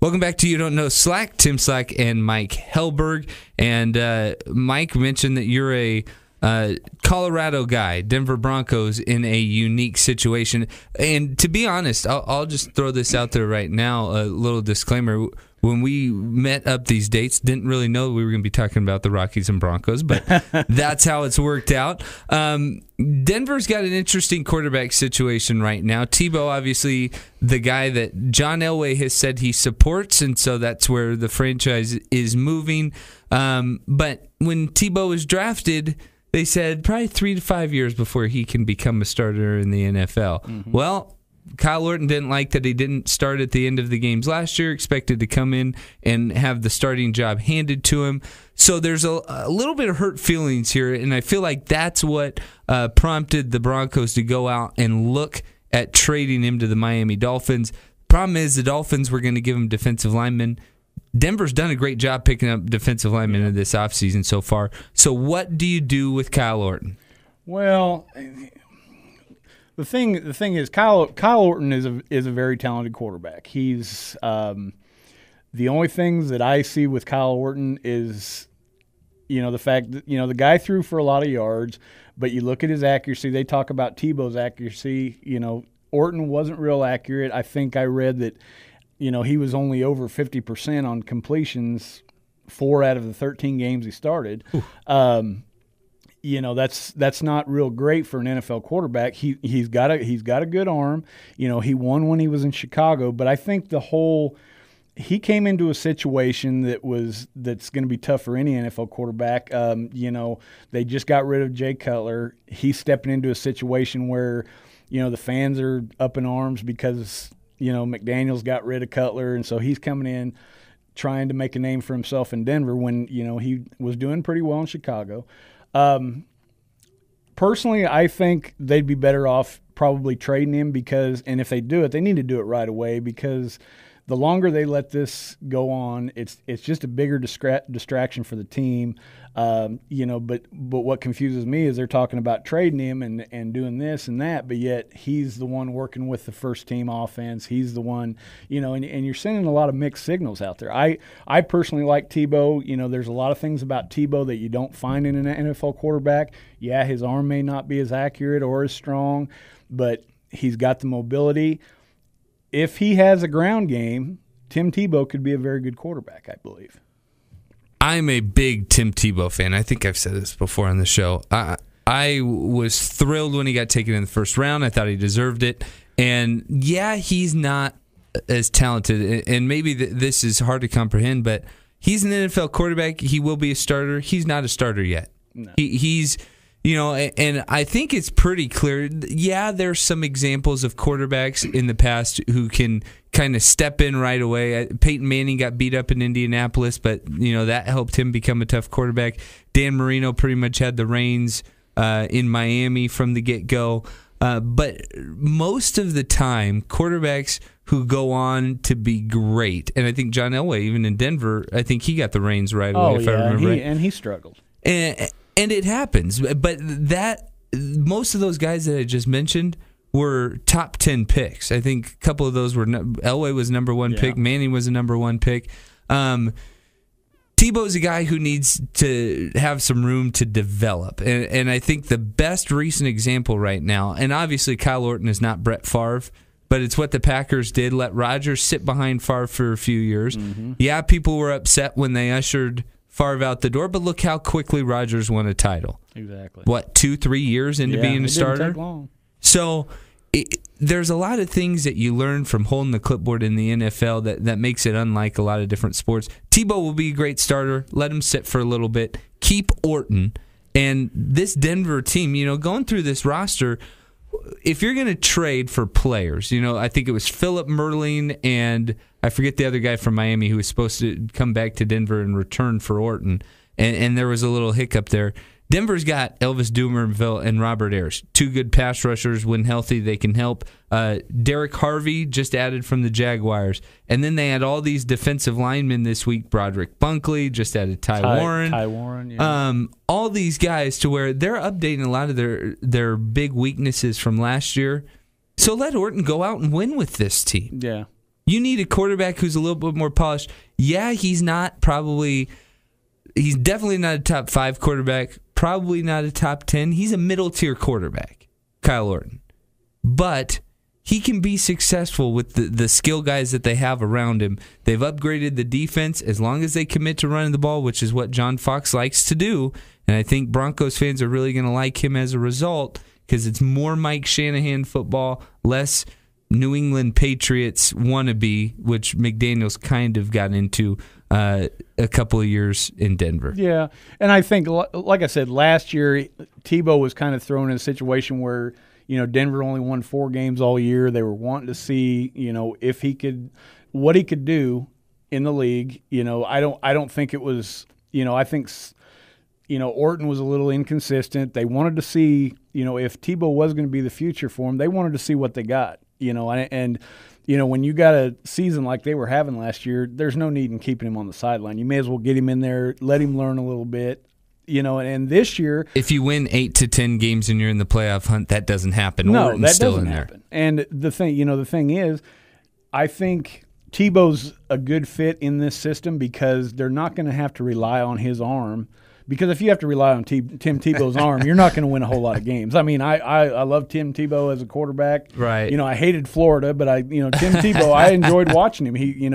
Welcome back to You Don't Know Slack. Tim Slack and Mike Hellberg. And Mike mentioned that you're a Colorado guy, Denver Broncos in a unique situation. And to be honest, I'll just throw this out there right now, a little disclaimer. When we met up these dates, didn't really know we were going to be talking about the Rockies and Broncos, but that's how it's worked out. Denver's got an interesting quarterback situation right now. Tebow, obviously, the guy that John Elway has said he supports, and so that's where the franchise is moving. But when Tebow was drafted, they said probably 3 to 5 years before he can become a starter in the NFL. Mm-hmm. Well, Kyle Orton didn't like that he didn't start at the end of the games last year, expected to come in and have the starting job handed to him. So there's a little bit of hurt feelings here, and I feel like that's what prompted the Broncos to go out and look at trading him to the Miami Dolphins. Problem is the Dolphins were going to give him defensive linemen. Denver's done a great job picking up defensive linemen in this offseason so far. So what do you do with Kyle Orton? Well, The thing is, Kyle Orton is a very talented quarterback. He's the only things that I see with Kyle Orton is, the fact that the guy threw for a lot of yards, but you look at his accuracy. They talk about Tebow's accuracy. Orton wasn't real accurate. I think I read that he was only over 50% on completions 4 out of the 13 games he started. That's not real great for an NFL quarterback. He's got a good arm. He won when he was in Chicago, but I think he came into a situation that's going to be tough for any NFL quarterback. They just got rid of Jay Cutler. He's stepping into a situation where the fans are up in arms because McDaniels got rid of Cutler, and so he's coming in trying to make a name for himself in Denver when he was doing pretty well in Chicago. Personally, I think they'd be better off probably trading him and if they do it, they need to do it right away because the longer they let this go on, it's just a bigger distraction for the team. But what confuses me is they're talking about trading him and doing this and that, but yet he's the one working with the first team offense. He's the one, and you're sending a lot of mixed signals out there. I personally like Tebow. There's a lot of things about Tebow that you don't find in an NFL quarterback. Yeah, his arm may not be as accurate or as strong, but he's got the mobility. If he has a ground game, Tim Tebow could be a very good quarterback, I believe. I'm a big Tim Tebow fan. I think I've said this before on the show. I was thrilled when he got taken in the first round. I thought he deserved it. And, yeah, he's not as talented. And maybe this is hard to comprehend, but he's an NFL quarterback. He will be a starter. He's not a starter yet. No. He's... and I think it's pretty clear. Yeah, there's some examples of quarterbacks in the past who can kind of step in right away. Peyton Manning got beat up in Indianapolis, but that helped him become a tough quarterback. Dan Marino pretty much had the reins in Miami from the get-go. But most of the time, quarterbacks who go on to be great, and I think John Elway, even in Denver, I think he got the reins right away, if I remember right. And he struggled. And it happens, but most of those guys that I just mentioned were top 10 picks. I think a couple of those were Elway was number 1 pick, Manning was a number 1 pick. Tebow's a guy who needs to have some room to develop, and I think the best recent example right now, and obviously Kyle Orton is not Brett Favre, but it's what the Packers did. Let Rodgers sit behind Favre for a few years. Mm-hmm. Yeah, people were upset when they ushered Favre out the door, but look how quickly Rodgers won a title. Exactly. What, 2-3 years into being a starter? Didn't take long. So there's a lot of things that you learn from holding the clipboard in the NFL that makes it unlike a lot of different sports. Tebow will be a great starter. Let him sit for a little bit. Keep Orton. And this Denver team, going through this roster, if you're going to trade for players, I think it was Philip Merlin and I forget the other guy from Miami who was supposed to come back to Denver and return for Orton, and there was a little hiccup there. Denver's got Elvis Dumervil and Robert Ayers, 2 good pass rushers. When healthy, they can help. Derek Harvey just added from the Jaguars. And then they had all these defensive linemen this week. Broderick Bunkley just added Ty Warren. Ty Warren, yeah. All these guys to where they're updating a lot of their big weaknesses from last year. So let Orton go out and win with this team. Yeah. You need a quarterback who's a little bit more polished. Yeah, he's definitely not a top 5 quarterback, probably not a top 10. He's a middle-tier quarterback, Kyle Orton. But he can be successful with the skill guys that they have around him. They've upgraded the defense as long as they commit to running the ball, which is what John Fox likes to do. And I think Broncos fans are really going to like him as a result because it's more Mike Shanahan football, less New England Patriots wannabe, which McDaniels kind of got into a couple of years in Denver. Yeah, and I think, like I said, last year Tebow was kind of thrown in a situation where, Denver only won 4 games all year. They were wanting to see, what he could do in the league. I don't think it was, I think, Orton was a little inconsistent. They wanted to see, if Tebow was going to be the future for him, they wanted to see what they got. And when you got a season like they were having last year, there's no need in keeping him on the sideline. You may as well get him in there, let him learn a little bit, and this year, if you win 8 to 10 games and you're in the playoff hunt, that doesn't happen. No, Orton's that still doesn't in happen. And the thing is, I think Tebow's a good fit in this system because they're not going to have to rely on his arm. Because if you have to rely on Tim Tebow's arm, you're not going to win a whole lot of games. I mean, I love Tim Tebow as a quarterback. Right. I hated Florida, but Tim Tebow, I enjoyed watching him. He,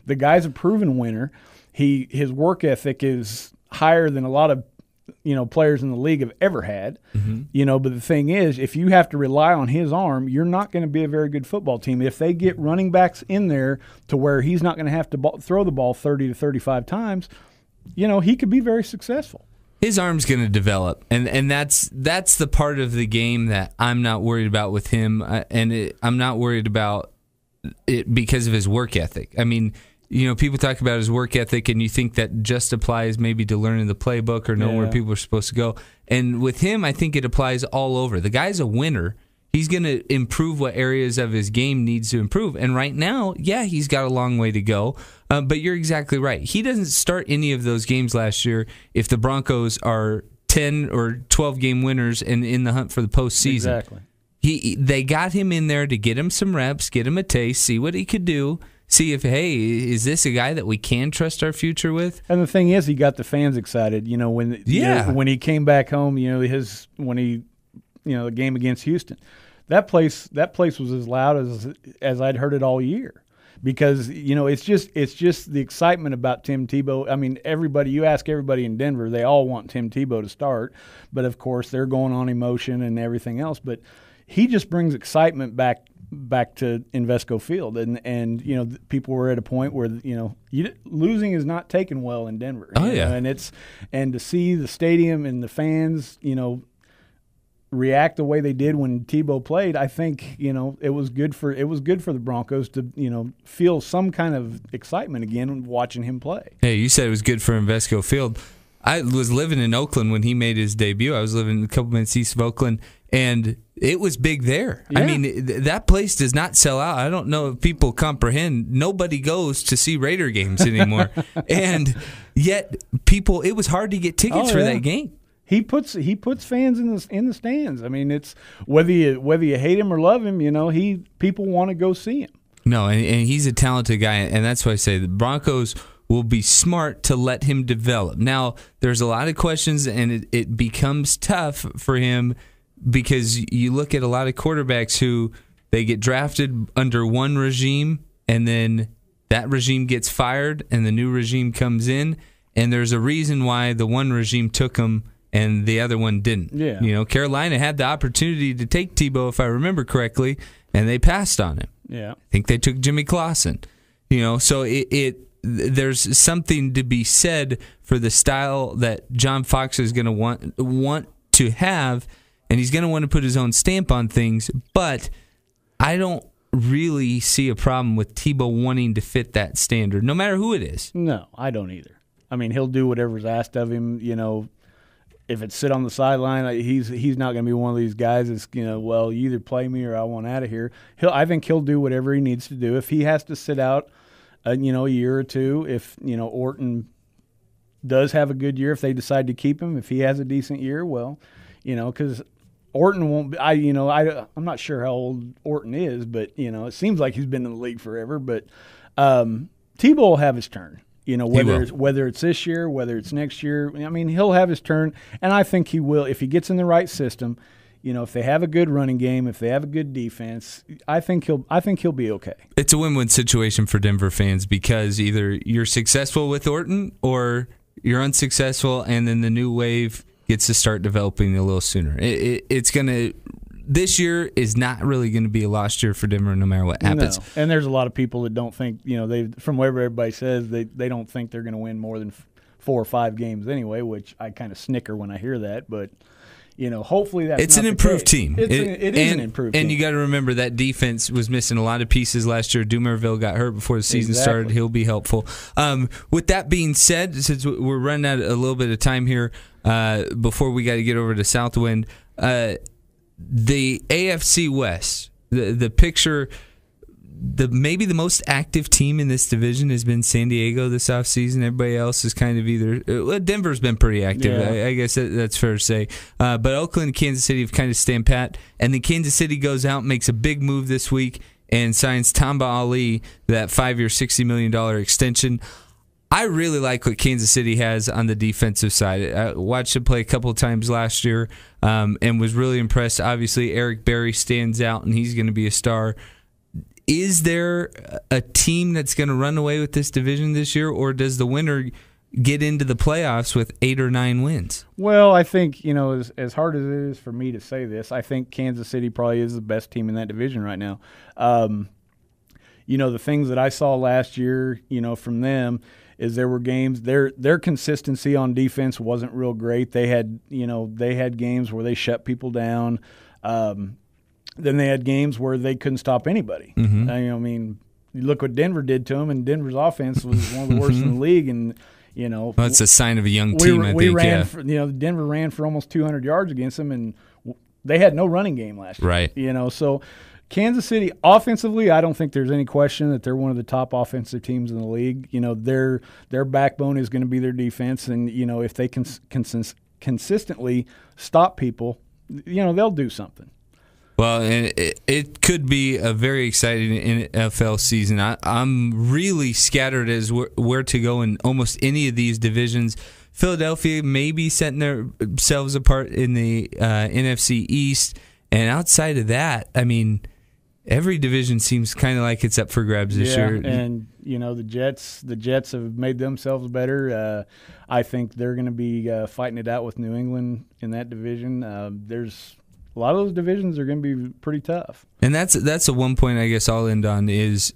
the guy's a proven winner. His work ethic is higher than a lot of players in the league have ever had. Mm-hmm. But the thing is, if you have to rely on his arm, you're not going to be a very good football team. If they get running backs in there to where he's not going to have to throw the ball 30 to 35 times, he could be very successful. His arm's going to develop, and that's the part of the game that I'm not worried about with him, I'm not worried about it because of his work ethic. I mean, people talk about his work ethic, and you think that just applies maybe to learning the playbook or knowing where people are supposed to go. And with him, I think it applies all over. The guy's a winner. He's going to improve what areas of his game needs to improve. And right now, he's got a long way to go. But you're exactly right. He doesn't start any of those games last year if the Broncos are 10 or 12 game winners and in the hunt for the postseason. Exactly. They got him in there to get him some reps, get him a taste, see what he could do, see if, hey, is this a guy that we can trust our future with? And the thing is, he got the fans excited. When he came back home, the game against Houston, that place was as loud as I'd heard it all year, because it's just the excitement about Tim Tebow. I mean, you ask everybody in Denver, they all want Tim Tebow to start, but of course they're going on emotion and everything else. But he just brings excitement back to Invesco Field, and people were at a point where losing is not taken well in Denver. And to see the stadium and the fans, react the way they did when Tebow played, I think it was good for the Broncos to feel some kind of excitement again watching him play. Hey, you said it was good for Invesco Field. I was living in Oakland when he made his debut. I was living a couple minutes east of Oakland, and it was big there. Yeah. I mean, that place does not sell out. I don't know if people comprehend. Nobody goes to see Raider games anymore, and yet it was hard to get tickets for that game. He puts fans in the stands. I mean, it's whether you hate him or love him, people want to go see him. No, and he's a talented guy, and that's why I say the Broncos will be smart to let him develop. Now, there's a lot of questions, and it becomes tough for him because you look at a lot of quarterbacks who they get drafted under one regime, and then that regime gets fired, and the new regime comes in, and there's a reason why the one regime took them and the other one didn't. Yeah. Carolina had the opportunity to take Tebow, if I remember correctly, and they passed on him. Yeah. I think they took Jimmy Clausen. So there's something to be said for the style that John Fox is going to want to have, and he's going to want to put his own stamp on things, but I don't really see a problem with Tebow wanting to fit that standard, no matter who it is. No, I don't either. I mean, he'll do whatever's asked of him, If it's sit on the sideline, he's not going to be one of these guys that's, well, you either play me or I want out of here. I think he'll do whatever he needs to do. If he has to sit out, a year or two, if, Orton does have a good year, if they decide to keep him, if he has a decent year, well, because Orton won't. I'm not sure how old Orton is, but it seems like he's been in the league forever. But Tebow will have his turn. Whether it's this year, whether it's next year. I mean, he'll have his turn, and I think he will if he gets in the right system. If they have a good running game, if they have a good defense, I think he'll be okay. It's a win-win situation for Denver fans because either you're successful with Orton or you're unsuccessful, and then the new wave gets to start developing a little sooner. This year is not really going to be a lost year for Denver no matter what happens. No. And there's a lot of people that don't think, from whatever everybody says, they don't think they're going to win more than 4 or 5 games anyway, which I kind of snicker when I hear that, but hopefully that's it's an improved team. It is an improved team. And you got to remember that defense was missing a lot of pieces last year. Dumerville got hurt before the season started. He'll be helpful. With that being said, since we're running out a little bit of time here before we got to get over to Southwind, the AFC West, the picture, maybe the most active team in this division has been San Diego this offseason. Everybody else is kind of either Denver's been pretty active. Yeah. I guess that's fair to say. But Oakland and Kansas City have kind of stand pat. And then Kansas City goes out and makes a big move this week and signs Tamba Ali, that 5-year, $60 million extension. I really like what Kansas City has on the defensive side. I watched him play a couple of times last year and was really impressed. Obviously, Eric Berry stands out, and he's going to be a star. Is there a team that's going to run away with this division this year, or does the winner get into the playoffs with 8 or 9 wins? Well, I think, as hard as it is for me to say this, I think Kansas City probably is the best team in that division right now. The things that I saw last year, from them is there were games, their consistency on defense wasn't real great. They had games where they shut people down. Then they had games where they couldn't stop anybody. Mm-hmm. I mean, you look what Denver did to them, and Denver's offense was one of the worst in the league. And well, it's a sign of a young team. Denver ran for almost 200 yards against them, and they had no running game last year. Right. So Kansas City offensively, I don't think there's any question that they're one of the top offensive teams in the league. Their backbone is going to be their defense, and if they can consistently stop people, they'll do something. Well, it could be a very exciting NFL season. I'm really scattered as where to go in almost any of these divisions. Philadelphia may be setting themselves apart in the NFC East. And outside of that, I mean, every division seems kind of like it's up for grabs this year. And, the Jets have made themselves better. I think they're going to be fighting it out with New England in that division. A lot of those divisions are going to be pretty tough. And that's the one point I guess I'll end on is,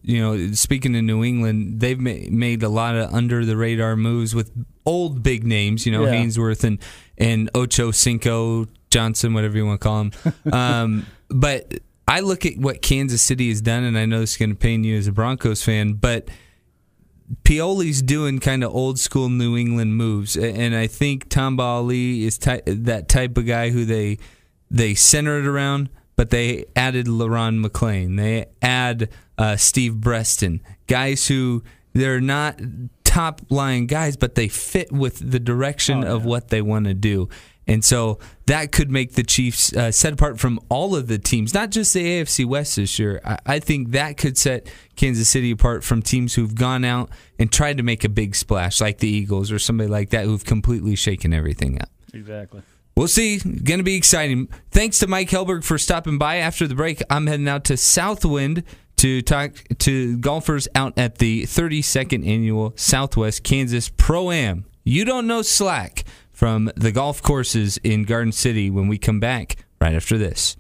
speaking of New England, they've made a lot of under-the-radar moves with old big names, Hainsworth and Ocho Cinco Johnson, whatever you want to call him. But I look at what Kansas City has done, and I know this is going to pain you as a Broncos fan, but Pioli's doing kind of old-school New England moves. And I think Tamba Ali is that type of guy who they center it around, but they added LaRon McClain. They add Steve Breston, guys who they're not top-line guys, but they fit with the direction of what they want to do. And so that could make the Chiefs set apart from all of the teams, not just the AFC West this year. I think that could set Kansas City apart from teams who've gone out and tried to make a big splash, like the Eagles or somebody like that, who've completely shaken everything up. Exactly. We'll see. Going to be exciting. Thanks to Mike Helberg for stopping by. After the break, I'm heading out to Southwind to talk to golfers out at the 32nd Annual Southwest Kansas Pro-Am. You don't know slack from the golf courses in Garden City when we come back right after this.